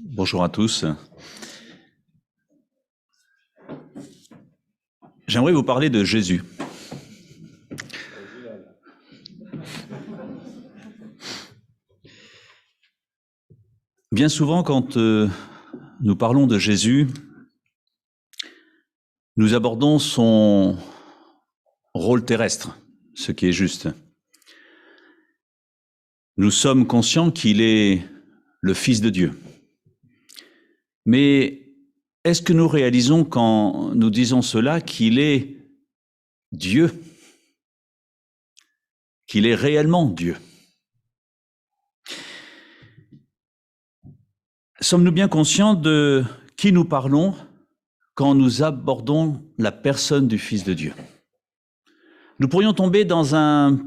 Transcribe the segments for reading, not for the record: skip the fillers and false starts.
Bonjour à tous. J'aimerais vous parler de Jésus. Bien souvent, quand nous parlons de Jésus, nous abordons son rôle terrestre, ce qui est juste. Nous sommes conscients qu'il est le Fils de Dieu. Mais est-ce que nous réalisons quand nous disons cela qu'il est Dieu, qu'il est réellement Dieu? Sommes-nous bien conscients de qui nous parlons quand nous abordons la personne du Fils de Dieu? Nous pourrions tomber dans un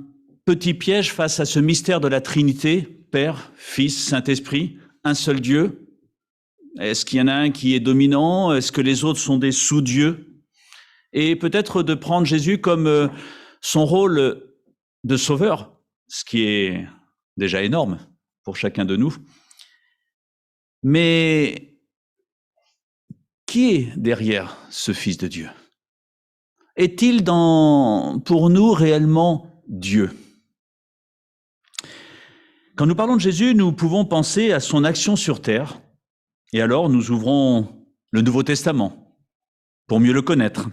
petit piège face à ce mystère de la Trinité, Père, Fils, Saint-Esprit, un seul Dieu. Est-ce qu'il y en a un qui est dominant? Est-ce que les autres sont des sous-dieux? Et peut-être de prendre Jésus comme son rôle de sauveur, ce qui est déjà énorme pour chacun de nous. Mais qui est derrière ce Fils de Dieu? Est-il pour nous réellement Dieu? Quand nous parlons de Jésus, nous pouvons penser à son action sur terre, et alors nous ouvrons le Nouveau Testament pour mieux le connaître.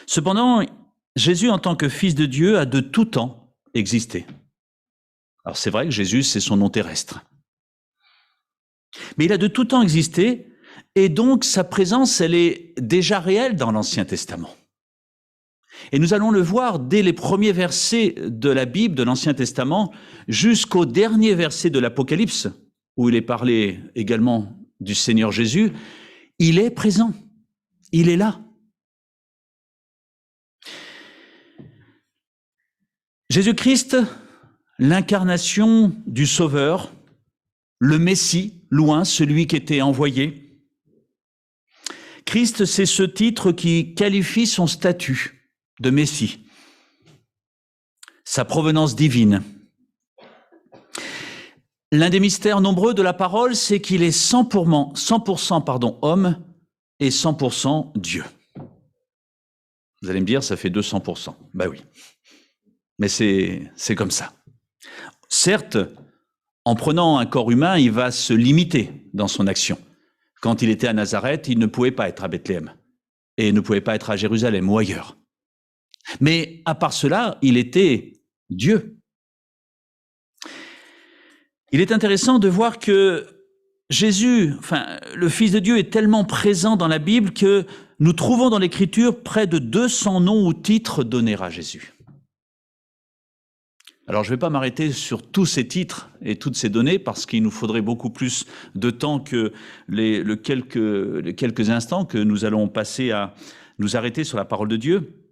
Cependant, Jésus en tant que Fils de Dieu a de tout temps existé. Alors c'est vrai que Jésus, c'est son nom terrestre. Mais il a de tout temps existé, et donc sa présence, elle est déjà réelle dans l'Ancien Testament. Et nous allons le voir dès les premiers versets de la Bible, de l'Ancien Testament, jusqu'au dernier verset de l'Apocalypse, où il est parlé également du Seigneur Jésus. Il est présent, il est là. Jésus-Christ, l'incarnation du Sauveur, le Messie, loin, celui qui était envoyé. Christ, c'est ce titre qui qualifie son statut de Messie, sa provenance divine. L'un des mystères nombreux de la parole, c'est qu'il est 100% homme et 100% Dieu. Vous allez me dire, ça fait 200%. Ben oui, mais c'est comme ça. Certes, en prenant un corps humain, il va se limiter dans son action. Quand il était à Nazareth, il ne pouvait pas être à Bethléem et ne pouvait pas être à Jérusalem ou ailleurs. Mais à part cela, il était Dieu. Il est intéressant de voir que Jésus, le Fils de Dieu, est tellement présent dans la Bible que nous trouvons dans l'Écriture près de 200 noms ou titres donnés à Jésus. Alors, je ne vais pas m'arrêter sur tous ces titres et toutes ces données parce qu'il nous faudrait beaucoup plus de temps que les quelques instants que nous allons passer à nous arrêter sur la parole de Dieu.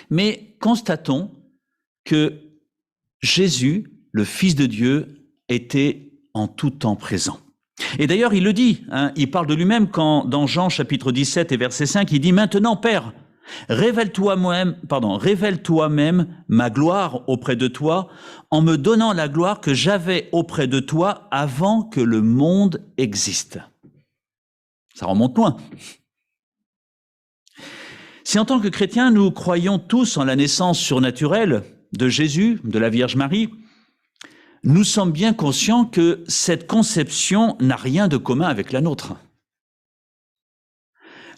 Mais constatons que Jésus, le Fils de Dieu, était en tout temps présent. Et d'ailleurs, il le dit, il parle de lui-même quand, dans Jean chapitre 17 et verset 5, il dit « Maintenant, Père, révèle toi-même ma gloire auprès de toi en me donnant la gloire que j'avais auprès de toi avant que le monde existe. » Ça remonte loin. Si en tant que chrétiens, nous croyons tous en la naissance surnaturelle de Jésus, de la Vierge Marie, nous sommes bien conscients que cette conception n'a rien de commun avec la nôtre.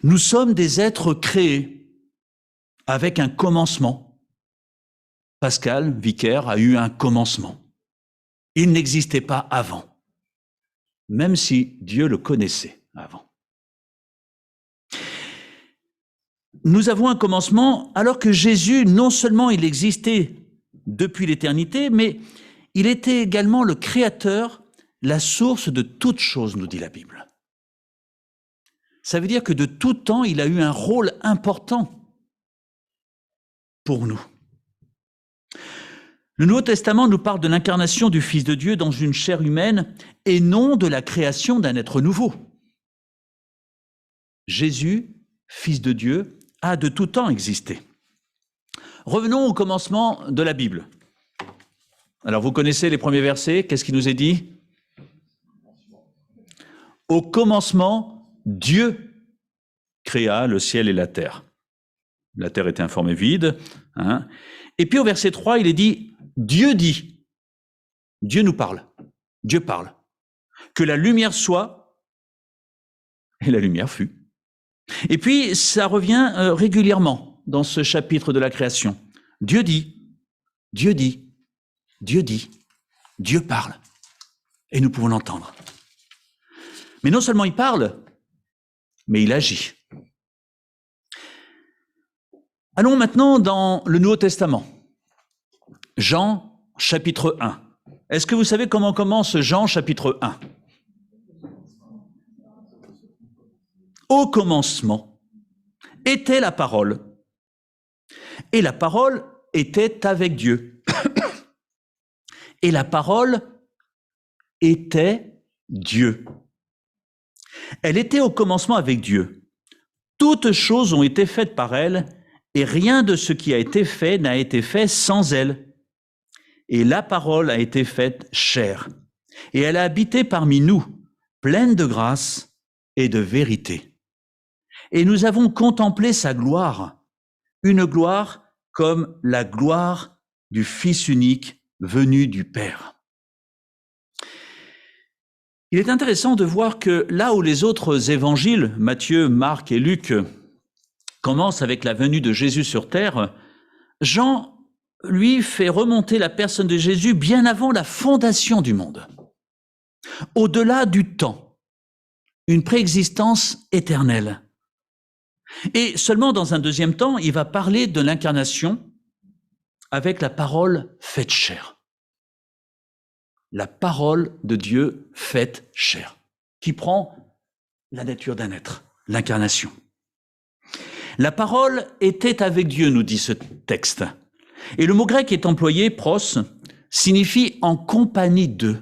Nous sommes des êtres créés avec un commencement. Pascal Vicaire a eu un commencement. Il n'existait pas avant, même si Dieu le connaissait avant. Nous avons un commencement alors que Jésus, non seulement il existait depuis l'éternité, mais il était également le créateur, la source de toutes choses, nous dit la Bible. Ça veut dire que de tout temps, il a eu un rôle important pour nous. Le Nouveau Testament nous parle de l'incarnation du Fils de Dieu dans une chair humaine et non de la création d'un être nouveau. Jésus, Fils de Dieu, a de tout temps existé. Revenons au commencement de la Bible. Alors, vous connaissez les premiers versets, qu'est-ce qui nous est dit? Au commencement, Dieu créa le ciel et la terre. La terre était informée vide. Hein. Et puis au verset 3, il est dit, Dieu dit, Dieu nous parle, Dieu parle, que la lumière soit, et la lumière fut. Et puis ça revient régulièrement dans ce chapitre de la création. Dieu dit, Dieu dit, Dieu dit, Dieu parle, et nous pouvons l'entendre. Mais non seulement il parle, mais il agit. Allons maintenant dans le Nouveau Testament. Jean, chapitre 1. Est-ce que vous savez comment commence Jean, chapitre 1? Au commencement était la parole, et la parole était avec Dieu. Et la parole était Dieu. Elle était au commencement avec Dieu. Toutes choses ont été faites par elle, et rien de ce qui a été fait n'a été fait sans elle. Et la parole a été faite chair, et elle a habité parmi nous, pleine de grâce et de vérité. Et nous avons contemplé sa gloire, une gloire comme la gloire du Fils unique venu du Père. Il est intéressant de voir que là où les autres évangiles, Matthieu, Marc et Luc, commencent avec la venue de Jésus sur terre, Jean, lui, fait remonter la personne de Jésus bien avant la fondation du monde. Au-delà du temps, une préexistence éternelle. Et seulement dans un deuxième temps, il va parler de l'incarnation avec la parole faite chair. La parole de Dieu faite chair, qui prend la nature d'un être, l'incarnation. La parole était avec Dieu, nous dit ce texte. Et le mot grec est employé, pros, signifie en compagnie d'eux.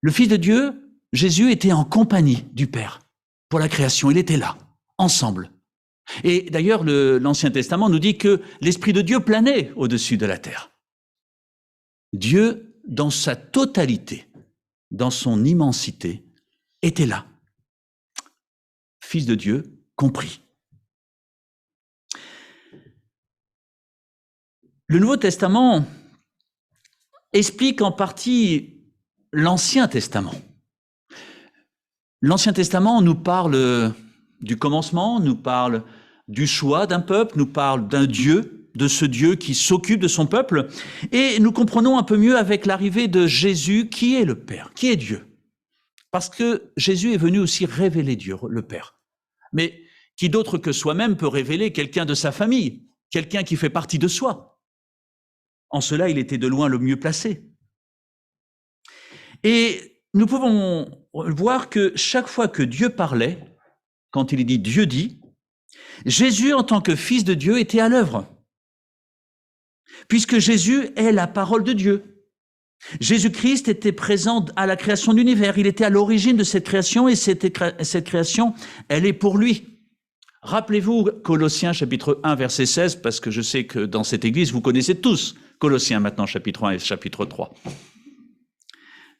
Le Fils de Dieu, Jésus, était en compagnie du Père pour la création. Il était là, ensemble. Et d'ailleurs, l'Ancien Testament nous dit que l'Esprit de Dieu planait au-dessus de la terre. Dieu, dans sa totalité, dans son immensité, était là. Fils de Dieu, compris. Le Nouveau Testament explique en partie l'Ancien Testament. L'Ancien Testament nous parle du commencement, nous parle du choix d'un peuple, nous parle d'un Dieu, de ce Dieu qui s'occupe de son peuple, et nous comprenons un peu mieux avec l'arrivée de Jésus qui est le Père, qui est Dieu. Parce que Jésus est venu aussi révéler Dieu, le Père. Mais qui d'autre que soi-même peut révéler quelqu'un de sa famille, quelqu'un qui fait partie de soi? En cela, il était de loin le mieux placé. Et nous pouvons voir que chaque fois que Dieu parlait, quand il dit « Dieu dit », Jésus, en tant que Fils de Dieu, était à l'œuvre. Puisque Jésus est la parole de Dieu. Jésus-Christ était présent à la création de l'univers. Il était à l'origine de cette création et cette création, elle est pour lui. Rappelez-vous Colossiens chapitre 1, verset 16, parce que je sais que dans cette église, vous connaissez tous Colossiens maintenant, chapitre 1 et chapitre 3.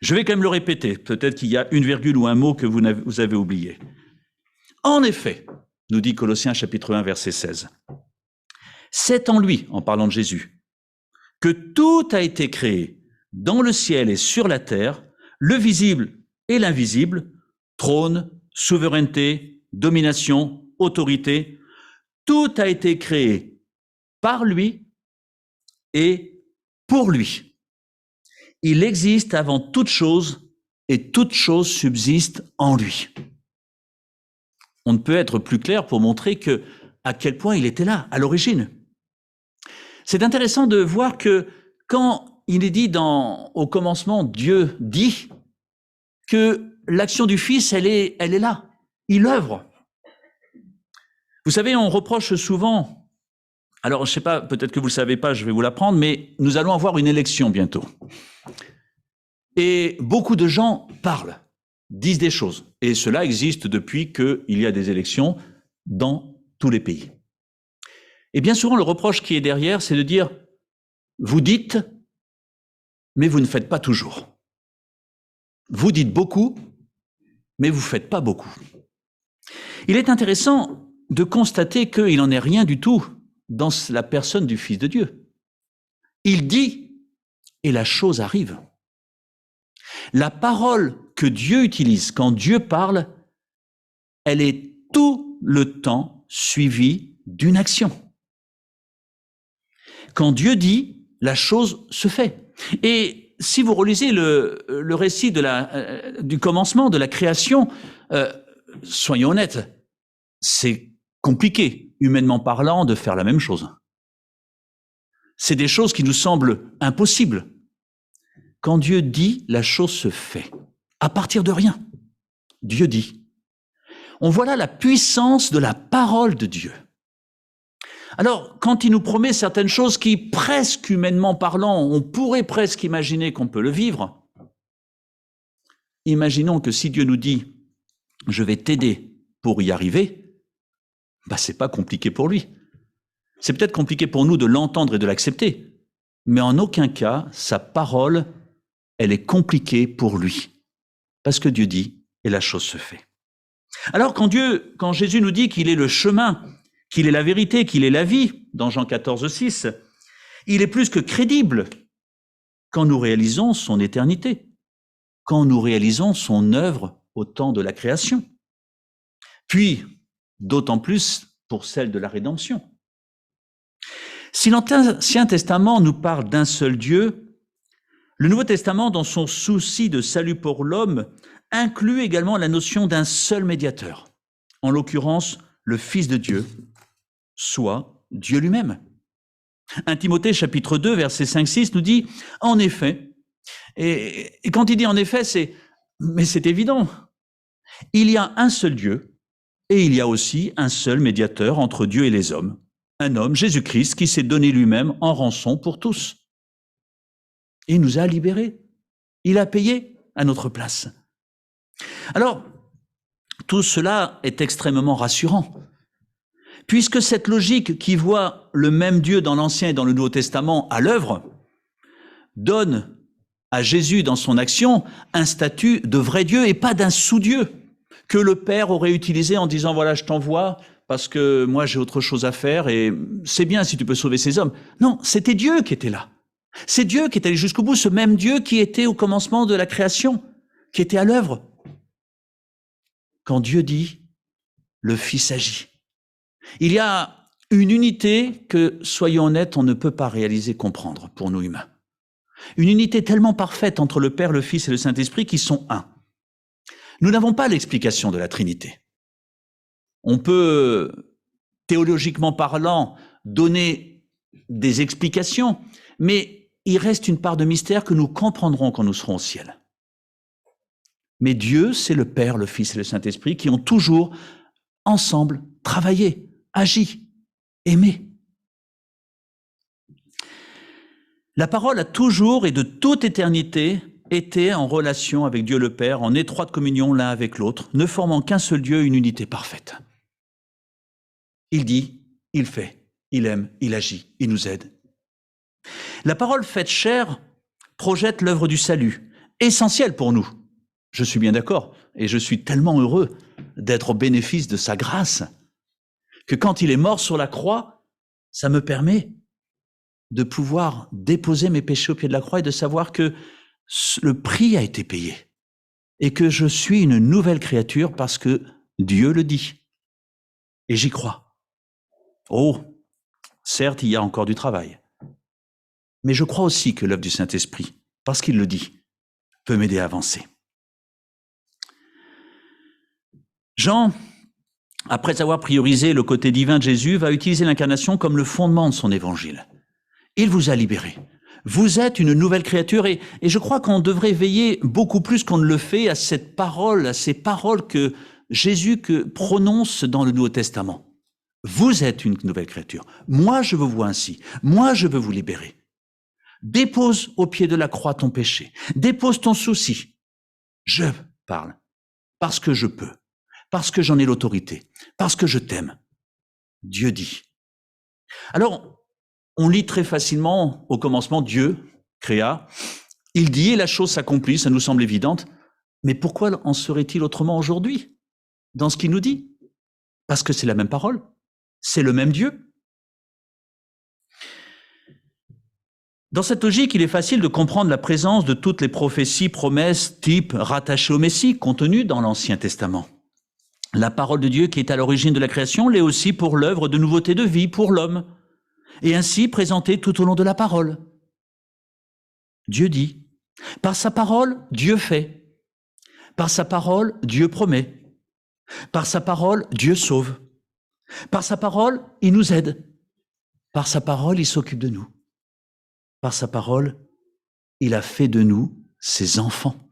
Je vais quand même le répéter, peut-être qu'il y a une virgule ou un mot que vous avez oublié. En effet, nous dit Colossiens chapitre 1, verset 16, c'est en lui, en parlant de Jésus, que tout a été créé dans le ciel et sur la terre, le visible et l'invisible, trône, souveraineté, domination, autorité, tout a été créé par lui et pour lui. Il existe avant toute chose et toute chose subsiste en lui. On ne peut être plus clair pour montrer à quel point il était là, à l'origine. C'est intéressant de voir que quand il est dit au commencement, Dieu dit que l'action du Fils, elle est là. Il œuvre. Vous savez, on reproche souvent, alors je ne sais pas, peut-être que vous ne le savez pas, je vais vous l'apprendre, mais nous allons avoir une élection bientôt. Et beaucoup de gens parlent. disent des choses. Et cela existe depuis qu'il y a des élections dans tous les pays. Et bien souvent, le reproche qui est derrière, c'est de dire, vous dites, mais vous ne faites pas toujours. Vous dites beaucoup, mais vous ne faites pas beaucoup. Il est intéressant de constater qu'il n'en est rien du tout dans la personne du Fils de Dieu. Il dit, et la chose arrive. La parole que Dieu utilise quand Dieu parle, elle est tout le temps suivie d'une action. Quand Dieu dit, la chose se fait. Et si vous relisez le récit du commencement, de la création, soyons honnêtes, c'est compliqué, humainement parlant, de faire la même chose. C'est des choses qui nous semblent impossibles. Quand Dieu dit, la chose se fait. À partir de rien, Dieu dit. On voit là la puissance de la parole de Dieu. Alors, quand il nous promet certaines choses qui, presque humainement parlant, on pourrait presque imaginer qu'on peut le vivre, imaginons que si Dieu nous dit « je vais t'aider pour y arriver », c'est pas compliqué pour lui. C'est peut-être compliqué pour nous de l'entendre et de l'accepter, mais en aucun cas, sa parole, elle est compliquée pour lui. Parce que Dieu dit, et la chose se fait. Alors quand Jésus nous dit qu'il est le chemin, qu'il est la vérité, qu'il est la vie, dans Jean 14, 6, il est plus que crédible quand nous réalisons son éternité, quand nous réalisons son œuvre au temps de la création. Puis, d'autant plus pour celle de la rédemption. Si l'Ancien Testament nous parle d'un seul Dieu, le Nouveau Testament, dans son souci de salut pour l'homme, inclut également la notion d'un seul médiateur, en l'occurrence le Fils de Dieu, soit Dieu lui-même. 1 Timothée chapitre 2, verset 5-6 nous dit « En effet », et quand il dit « en effet », mais c'est évident, il y a un seul Dieu et il y a aussi un seul médiateur entre Dieu et les hommes, un homme, Jésus-Christ, qui s'est donné lui-même en rançon pour tous. Et il nous a libérés. Il a payé à notre place. Alors, tout cela est extrêmement rassurant, puisque cette logique qui voit le même Dieu dans l'Ancien et dans le Nouveau Testament à l'œuvre donne à Jésus dans son action un statut de vrai Dieu et pas d'un sous-Dieu que le Père aurait utilisé en disant « voilà, je t'envoie parce que moi j'ai autre chose à faire et c'est bien si tu peux sauver ces hommes ». Non, c'était Dieu qui était là. C'est Dieu qui est allé jusqu'au bout, ce même Dieu qui était au commencement de la création, qui était à l'œuvre. Quand Dieu dit, le Fils agit. Il y a une unité que, soyons honnêtes, on ne peut pas réaliser, comprendre pour nous humains. Une unité tellement parfaite entre le Père, le Fils et le Saint-Esprit qui sont un. Nous n'avons pas l'explication de la Trinité. On peut, théologiquement parlant, donner des explications, mais il reste une part de mystère que nous comprendrons quand nous serons au ciel. Mais Dieu, c'est le Père, le Fils et le Saint-Esprit qui ont toujours, ensemble, travaillé, agi, aimé. La parole a toujours et de toute éternité été en relation avec Dieu le Père, en étroite communion l'un avec l'autre, ne formant qu'un seul Dieu, une unité parfaite. Il dit, il fait, il aime, il agit, il nous aide. La parole faite chair projette l'œuvre du salut, essentielle pour nous. Je suis bien d'accord, et je suis tellement heureux d'être au bénéfice de sa grâce, que quand il est mort sur la croix, ça me permet de pouvoir déposer mes péchés au pied de la croix et de savoir que le prix a été payé et que je suis une nouvelle créature parce que Dieu le dit. Et j'y crois. Oh, certes, il y a encore du travail. Mais je crois aussi que l'œuvre du Saint-Esprit, parce qu'il le dit, peut m'aider à avancer. Jean, après avoir priorisé le côté divin de Jésus, va utiliser l'incarnation comme le fondement de son évangile. Il vous a libéré. Vous êtes une nouvelle créature et je crois qu'on devrait veiller beaucoup plus qu'on ne le fait à cette parole, à ces paroles que Jésus prononce dans le Nouveau Testament. Vous êtes une nouvelle créature. Moi, je vous vois ainsi. Moi, je veux vous libérer. Dépose au pied de la croix ton péché. Dépose ton souci. Je parle. parce que je peux, parce que j'en ai l'autorité, parce que je t'aime. Dieu dit. Alors, on lit très facilement au commencement, Dieu créa, il dit et la chose s'accomplit, ça nous semble évidente, mais pourquoi en serait-il autrement aujourd'hui dans ce qu'il nous dit? Parce que c'est la même parole, c'est le même Dieu. Dans cette logique, il est facile de comprendre la présence de toutes les prophéties, promesses, types rattachées au Messie, contenues dans l'Ancien Testament. La parole de Dieu qui est à l'origine de la création l'est aussi pour l'œuvre de nouveauté de vie pour l'homme, et ainsi présentée tout au long de la parole. Dieu dit, par sa parole, Dieu fait, par sa parole, Dieu promet, par sa parole, Dieu sauve, par sa parole, il nous aide, par sa parole, il s'occupe de nous, par sa parole, il a fait de nous ses enfants.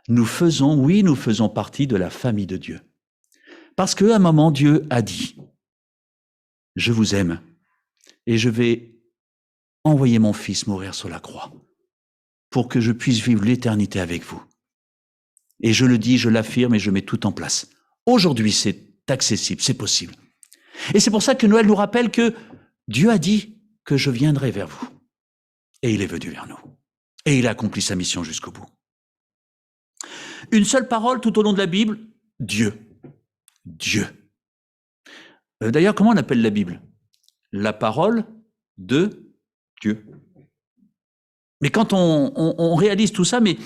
Nous faisons partie de la famille de Dieu. Parce qu'à un moment, Dieu a dit, je vous aime et je vais envoyer mon Fils mourir sur la croix pour que je puisse vivre l'éternité avec vous. Et je le dis, je l'affirme et je mets tout en place. Aujourd'hui, c'est accessible, c'est possible. Et c'est pour ça que Noël nous rappelle que Dieu a dit que je viendrai vers vous. Et il est venu vers nous. Et il a accompli sa mission jusqu'au bout. Une seule parole tout au long de la Bible, Dieu. Dieu. D'ailleurs, comment on appelle la Bible? La parole de Dieu. Mais quand on réalise tout ça, mais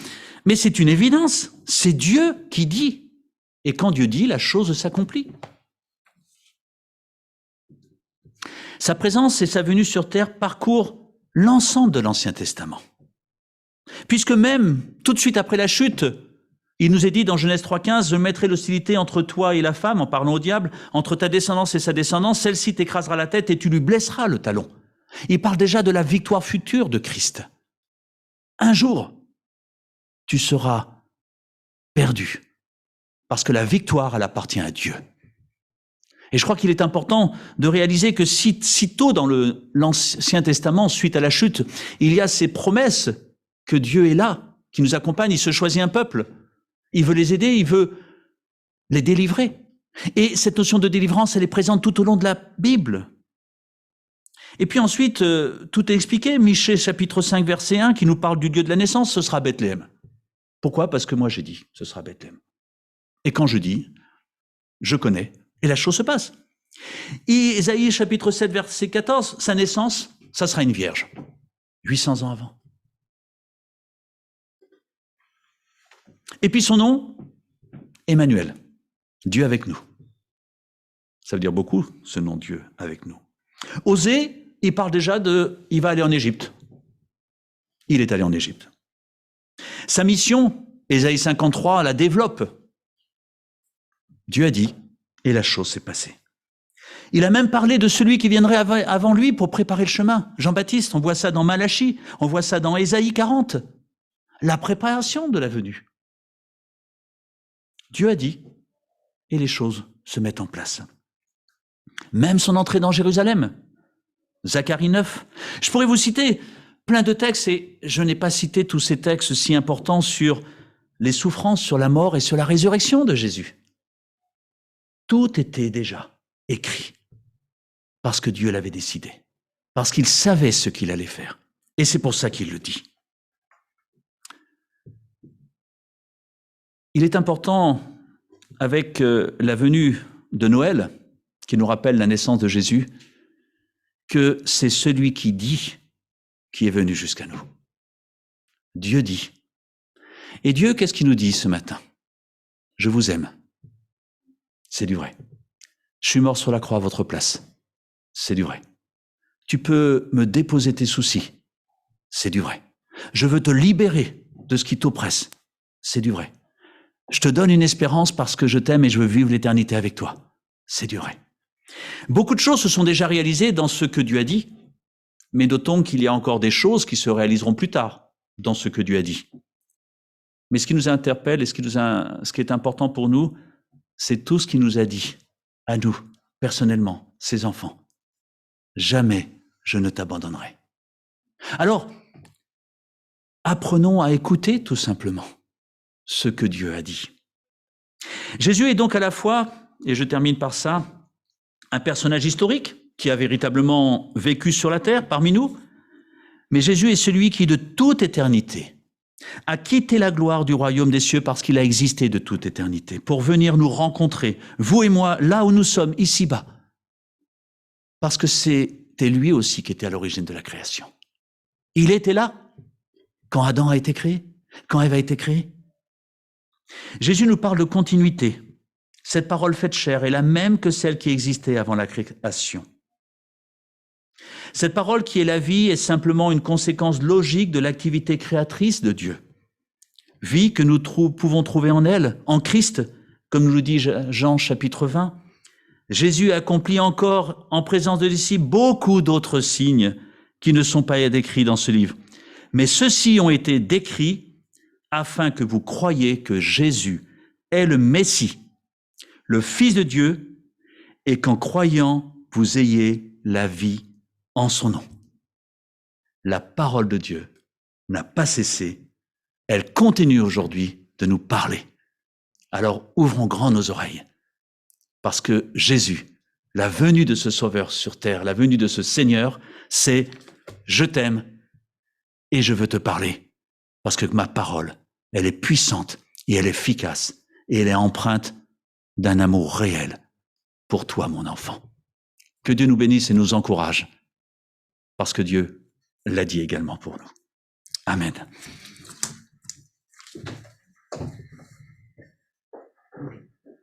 c'est une évidence, c'est Dieu qui dit. Et quand Dieu dit, la chose s'accomplit. Sa présence et sa venue sur terre parcourent l'ensemble de l'Ancien Testament. Puisque même, tout de suite après la chute, il nous est dit dans Genèse 3,15, « Je mettrai l'hostilité entre toi et la femme, en parlant au diable, entre ta descendance et sa descendance, celle-ci t'écrasera la tête et tu lui blesseras le talon. » Il parle déjà de la victoire future de Christ. Un jour, tu seras perdu, parce que la victoire, elle appartient à Dieu. Et je crois qu'il est important de réaliser que si tôt dans l'Ancien Testament, suite à la chute, il y a ces promesses que Dieu est là, qui nous accompagne, il se choisit un peuple, il veut les aider, il veut les délivrer. Et cette notion de délivrance, elle est présente tout au long de la Bible. Et puis ensuite, tout est expliqué. Michée, chapitre 5, verset 1, qui nous parle du lieu de la naissance, ce sera Bethléem. Pourquoi? Parce que moi j'ai dit, ce sera Bethléem. Et quand je dis, je connais, et la chose se passe. Isaïe, chapitre 7, verset 14, sa naissance, ça sera une vierge. 800 ans avant. Et puis son nom, Emmanuel, Dieu avec nous. Ça veut dire beaucoup, ce nom Dieu avec nous. Osée, il parle déjà il va aller en Égypte. Il est allé en Égypte. Sa mission, Ésaïe 53, la développe. Dieu a dit, et la chose s'est passée. Il a même parlé de celui qui viendrait avant lui pour préparer le chemin. Jean-Baptiste, on voit ça dans Malachie, on voit ça dans Ésaïe 40. La préparation de la venue. Dieu a dit, et les choses se mettent en place. Même son entrée dans Jérusalem, Zacharie 9. Je pourrais vous citer plein de textes, et je n'ai pas cité tous ces textes si importants sur les souffrances, sur la mort et sur la résurrection de Jésus. Tout était déjà écrit, parce que Dieu l'avait décidé, parce qu'il savait ce qu'il allait faire. Et c'est pour ça qu'il le dit. Il est important, avec la venue de Noël, qui nous rappelle la naissance de Jésus, que c'est celui qui dit qui est venu jusqu'à nous. Dieu dit. Et Dieu, qu'est-ce qu'il nous dit ce matin? Je vous aime. C'est du vrai. Je suis mort sur la croix à votre place. C'est du vrai. Tu peux me déposer tes soucis. C'est du vrai. Je veux te libérer de ce qui t'oppresse. C'est du vrai. Je te donne une espérance parce que je t'aime et je veux vivre l'éternité avec toi. C'est du vrai. Beaucoup de choses se sont déjà réalisées dans ce que Dieu a dit, mais notons qu'il y a encore des choses qui se réaliseront plus tard dans ce que Dieu a dit. Mais ce qui nous interpelle et ce qui est important pour nous, c'est tout ce qu'il nous a dit, à nous, personnellement, ses enfants. Jamais je ne t'abandonnerai. Alors, apprenons à écouter tout simplement ce que Dieu a dit. Jésus est donc à la fois, et je termine par ça, un personnage historique qui a véritablement vécu sur la terre parmi nous, mais Jésus est celui qui, de toute éternité, a quitté la gloire du royaume des cieux parce qu'il a existé de toute éternité, pour venir nous rencontrer, vous et moi, là où nous sommes, ici-bas, parce que c'était lui aussi qui était à l'origine de la création. Il était là quand Adam a été créé, quand Ève a été créée. Jésus nous parle de continuité. Cette parole faite chair est la même que celle qui existait avant la création. Cette parole qui est la vie est simplement une conséquence logique de l'activité créatrice de Dieu. Vie que nous pouvons trouver en elle, en Christ, comme nous le dit Jean chapitre 20. Jésus accomplit encore en présence de disciples beaucoup d'autres signes qui ne sont pas décrits dans ce livre. Mais ceux-ci ont été décrits afin que vous croyiez que Jésus est le Messie, le Fils de Dieu, et qu'en croyant, vous ayez la vie en son nom. La parole de Dieu n'a pas cessé, elle continue aujourd'hui de nous parler. Alors ouvrons grand nos oreilles, parce que Jésus, la venue de ce Sauveur sur terre, la venue de ce Seigneur, c'est « Je t'aime et je veux te parler », parce que ma parole, elle est puissante et elle est efficace et elle est empreinte d'un amour réel pour toi, mon enfant. Que Dieu nous bénisse et nous encourage, parce que Dieu l'a dit également pour nous. Amen.